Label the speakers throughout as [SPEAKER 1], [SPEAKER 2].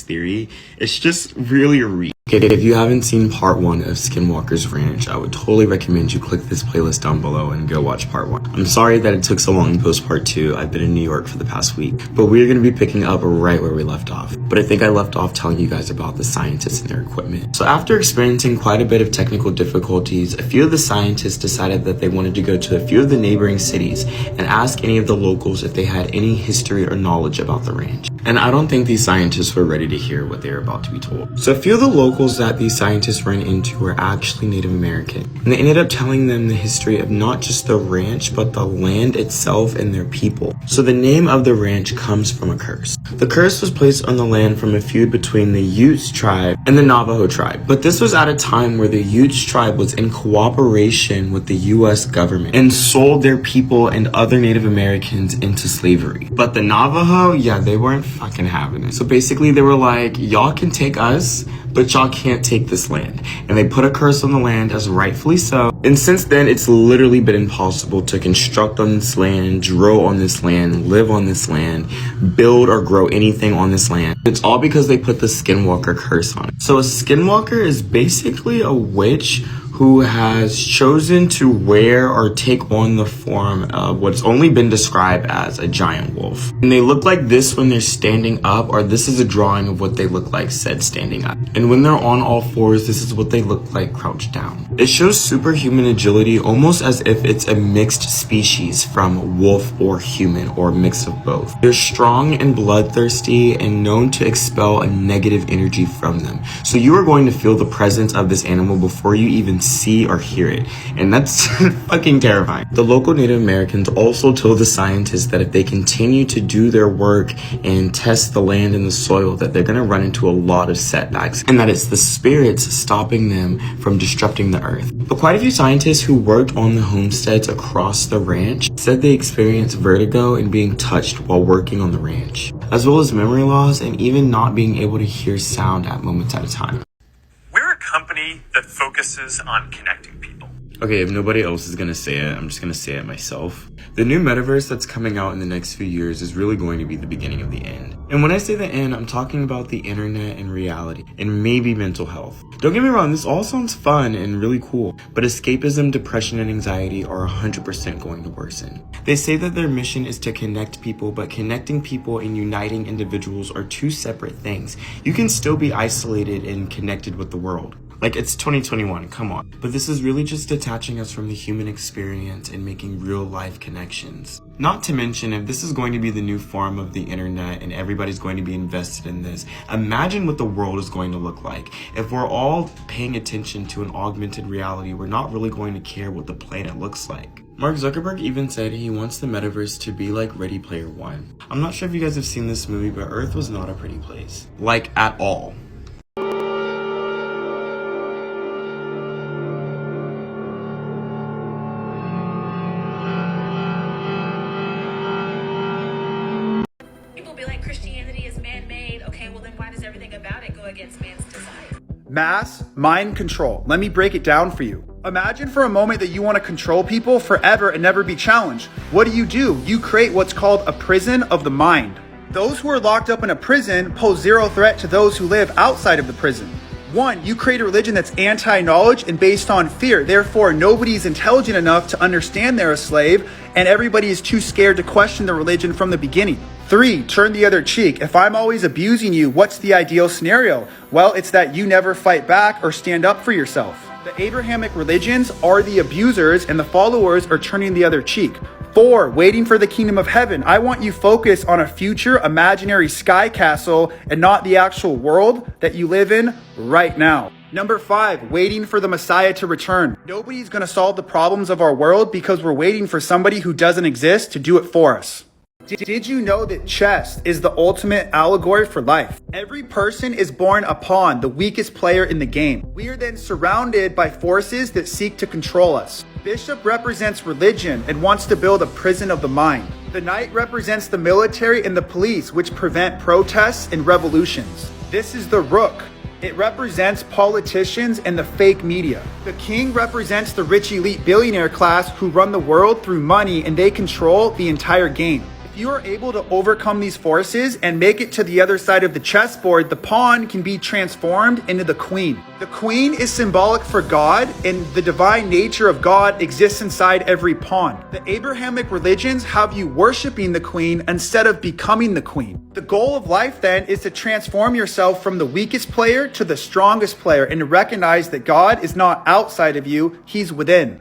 [SPEAKER 1] theory. It's just really a read. Okay, if you haven't seen part 1 of Skinwalkers Ranch, I would totally recommend you click this playlist down below and go watch part 1. I'm sorry that it took so long to post part 2. I've been in New York for the past week, but we're going to be picking up right where we left off. But I think I left off telling you guys about the scientists and their equipment. So after experiencing quite a bit of technical difficulties, a few of the scientists decided that they wanted to go to a few of the neighboring cities and ask any of the locals if they had any history or knowledge about the ranch. And I don't think these scientists were ready to hear what they were about to be told. So a few of the locals that these scientists ran into were actually Native American. And they ended up telling them the history of not just the ranch, but the land itself and their people. So the name of the ranch comes from a curse. The curse was placed on the land from a feud between the Utes tribe and the Navajo tribe. But this was at a time where the Utes tribe was in cooperation with the US government and sold their people and other Native Americans into slavery. But the Navajo, yeah, they weren't fucking having it. So basically they were like, y'all can take us, but y'all can't take this land. And they put a curse on the land, as rightfully so. And since then, it's literally been impossible to construct on this land, drill on this land, live on this land, build or grow anything on this land. It's all because they put the Skinwalker curse on it. So a Skinwalker is basically a witch who has chosen to wear or take on the form of what's only been described as a giant wolf. And they look like this when they're standing up, or this is a drawing of what they look like said standing up. And when they're on all fours, this is what they look like crouched down. It shows superhuman agility, almost as if it's a mixed species from wolf or human, or a mix of both. They're strong and bloodthirsty and known to expel a negative energy from them. So you are going to feel the presence of this animal before you even see or hear it, and that's fucking terrifying. The local Native Americans also told the scientists that if they continue to do their work and test the land and the soil, that they're gonna run into a lot of setbacks, and that it's the spirits stopping them from disrupting the earth. But quite a few scientists who worked on the homesteads across the ranch said they experienced vertigo and being touched while working on the ranch, as well as memory loss and even not being able to hear sound at moments at a time.
[SPEAKER 2] Company that focuses on connecting people.
[SPEAKER 1] Okay, if nobody else is gonna say it, I'm just gonna say it myself. The new metaverse that's coming out in the next few years is really going to be the beginning of the end. And when I say the end, I'm talking about the internet and reality, and maybe mental health. Don't get me wrong, this all sounds fun and really cool, but escapism, depression, and anxiety are 100% going to worsen. They say that their mission is to connect people, but connecting people and uniting individuals are two separate things. You can still be isolated and connected with the world. Like, it's 2021, come on. But this is really just detaching us from the human experience and making real life connections. Not to mention, if this is going to be the new form of the internet and everybody's going to be invested in this, imagine what the world is going to look like. If we're all paying attention to an augmented reality, we're not really going to care what the planet looks like. Mark Zuckerberg even said he wants the metaverse to be like Ready Player One. I'm not sure if you guys have seen this movie, but Earth was not a pretty place. Like, at all.
[SPEAKER 3] Mass mind control. Let me break it down for you. Imagine for a moment that you want to control people forever and never be challenged. What do? You create what's called a prison of the mind. Those who are locked up in a prison pose zero threat to those who live outside of the prison. 1, you create a religion that's anti-knowledge and based on fear. Therefore, nobody is intelligent enough to understand they're a slave, and everybody is too scared to question the religion from the beginning. 3, turn the other cheek. If I'm always abusing you, what's the ideal scenario? Well, it's that you never fight back or stand up for yourself. The Abrahamic religions are the abusers and the followers are turning the other cheek. 4, waiting for the kingdom of heaven. I want you focused on a future imaginary sky castle and not the actual world that you live in right now. Number 5, waiting for the Messiah to return. Nobody's going to solve the problems of our world because we're waiting for somebody who doesn't exist to do it for us. Did you know that chess is the ultimate allegory for life? Every person is born a pawn, the weakest player in the game. We are then surrounded by forces that seek to control us. Bishop represents religion and wants to build a prison of the mind. The knight represents the military and the police, which prevent protests and revolutions. This is the rook. It represents politicians and the fake media. The king represents the rich elite billionaire class who run the world through money and they control the entire game. If you are able to overcome these forces and make it to the other side of the chessboard, the pawn can be transformed into the queen. The queen is symbolic for God, and the divine nature of God exists inside every pawn. The Abrahamic religions have you worshiping the queen instead of becoming the queen. The goal of life then is to transform yourself from the weakest player to the strongest player and to recognize that God is not outside of you, he's within.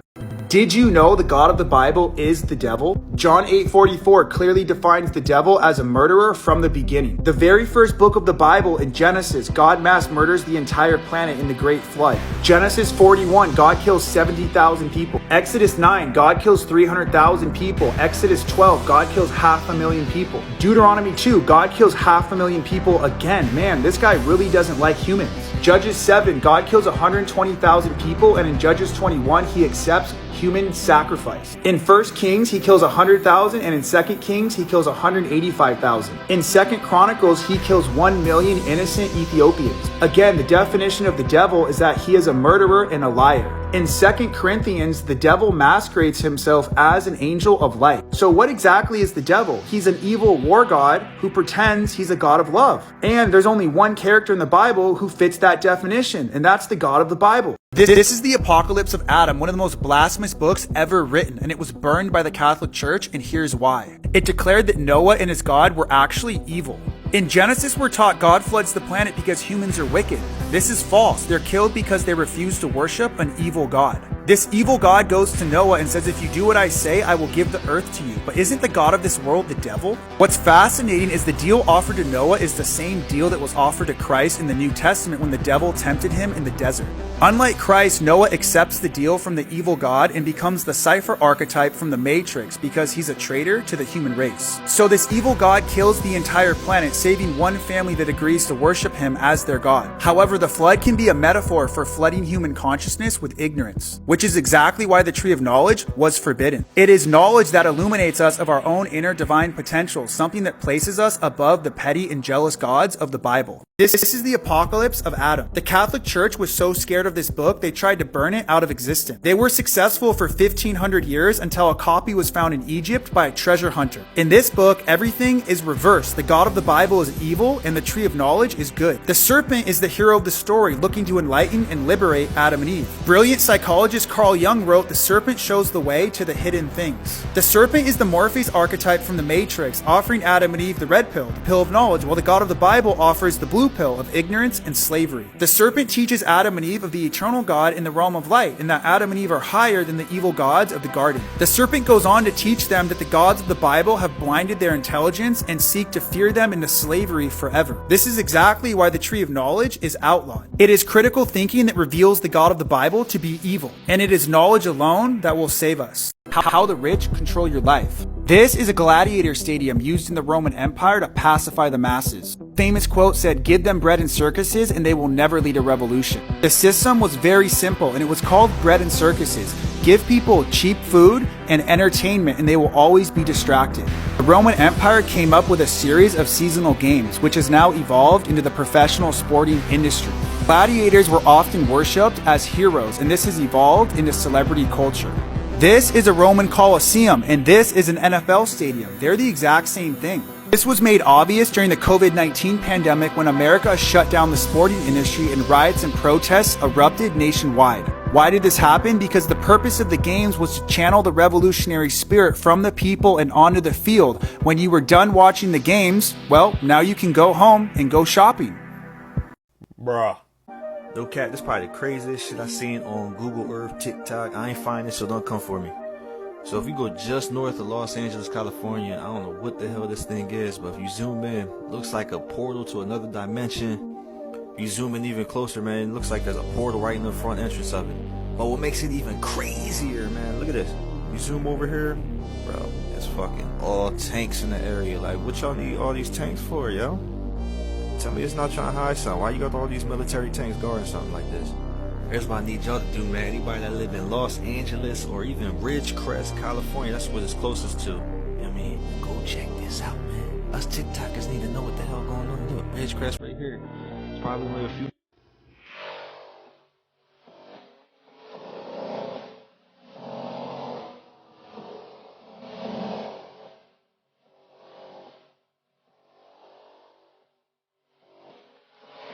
[SPEAKER 3] Did you know the God of the Bible is the devil? John 8:44 clearly defines the devil as a murderer from the beginning. The very first book of the Bible in Genesis, God mass murders the entire planet in the Great Flood. Genesis 41, God kills 70,000 people. Exodus 9, God kills 300,000 people. Exodus 12, God kills 500,000 people. Deuteronomy 2, God kills 500,000 people again. Man, this guy really doesn't like humans. Judges 7, God kills 120,000 people, and in Judges 21, he accepts human sacrifice. In 1 Kings, he kills 100,000, and in 2 Kings, he kills 185,000. In 2 Chronicles, he kills 1 million innocent Ethiopians. Again, the definition of the devil is that he is a murderer and a liar. In 2 Corinthians, the devil masquerades himself as an angel of light. So what exactly is the devil? He's an evil war god who pretends he's a god of love. And there's only one character in the Bible who fits that definition, and that's the God of the Bible. This is the Apocalypse of Adam, one of the most blasphemous books ever written, and it was burned by the Catholic Church, and here's why. It declared that Noah and his God were actually evil. In Genesis, we're taught God floods the planet because humans are wicked. This is false. They're killed because they refuse to worship an evil God. This evil God goes to Noah and says, if you do what I say, I will give the earth to you. But isn't the God of this world the devil? What's fascinating is the deal offered to Noah is the same deal that was offered to Christ in the New Testament when the devil tempted him in the desert. Unlike Christ, Noah accepts the deal from the evil God and becomes the cipher archetype from the Matrix because he's a traitor to the human race. So this evil God kills the entire planet, saving one family that agrees to worship him as their God. However, the flood can be a metaphor for flooding human consciousness with ignorance, which is exactly why the tree of knowledge was forbidden. It is knowledge that illuminates us of our own inner divine potential, something that places us above the petty and jealous gods of the Bible. This is the Apocalypse of Adam. The Catholic Church was so scared of this book, they tried to burn it out of existence. They were successful for 1,500 years until a copy was found in Egypt by a treasure hunter. In this book, everything is reversed. The God of the Bible is evil and the tree of knowledge is good. The serpent is the hero of the story, looking to enlighten and liberate Adam and Eve. Brilliant psychologist Carl Jung wrote, the serpent shows the way to the hidden things. The serpent is the Morpheus archetype from the Matrix, offering Adam and Eve the red pill, the pill of knowledge, while the God of the Bible offers the blue pill of ignorance and slavery. The serpent teaches Adam and Eve of the eternal God in the realm of light, and that Adam and Eve are higher than the evil gods of the garden. The serpent goes on to teach them that the gods of the Bible have blinded their intelligence and seek to fear them into slavery forever. This is exactly why the tree of knowledge is outlawed. It is critical thinking that reveals the God of the Bible to be evil, and it is knowledge alone that will save us. How the rich control your life. This is a gladiator stadium used in the Roman Empire to pacify the masses. Famous quote said, give them bread and circuses and they will never lead a revolution. The system was very simple and it was called bread and circuses. Give people cheap food and entertainment and they will always be distracted. The Roman Empire came up with a series of seasonal games, which has now evolved into the professional sporting industry. Gladiators were often worshipped as heroes, and this has evolved into celebrity culture. This is a Roman Colosseum, and this is an NFL stadium. They're the exact same thing. This was made obvious during the COVID-19 pandemic when America shut down the sporting industry and riots and protests erupted nationwide. Why did this happen? Because the purpose of the games was to channel the revolutionary spirit from the people and onto the field. When you were done watching the games, well, now you can go home and go shopping.
[SPEAKER 4] Bruh. No cat, this is probably the craziest shit I seen on Google Earth, TikTok. I ain't find it, so don't come for me. So if you go just north of Los Angeles, California, I don't know what the hell this thing is, but if you zoom in, it looks like a portal to another dimension. If you zoom in even closer, man, it looks like there's a portal right in the front entrance of it. But what makes it even crazier, man, look at this. You zoom over here, bro, it's fucking all tanks in the area. Like, what y'all need all these tanks for, yo? Tell me it's not trying to hide something. Why you got all these military tanks guarding something like this? Here's what I need y'all to do, man. Anybody that live in Los Angeles or even Ridgecrest, California, that's what it's closest to. You know what I mean? Go check this out, man. Us TikTokers need to know what the hell going on. Look, Ridgecrest right here. It's probably only a few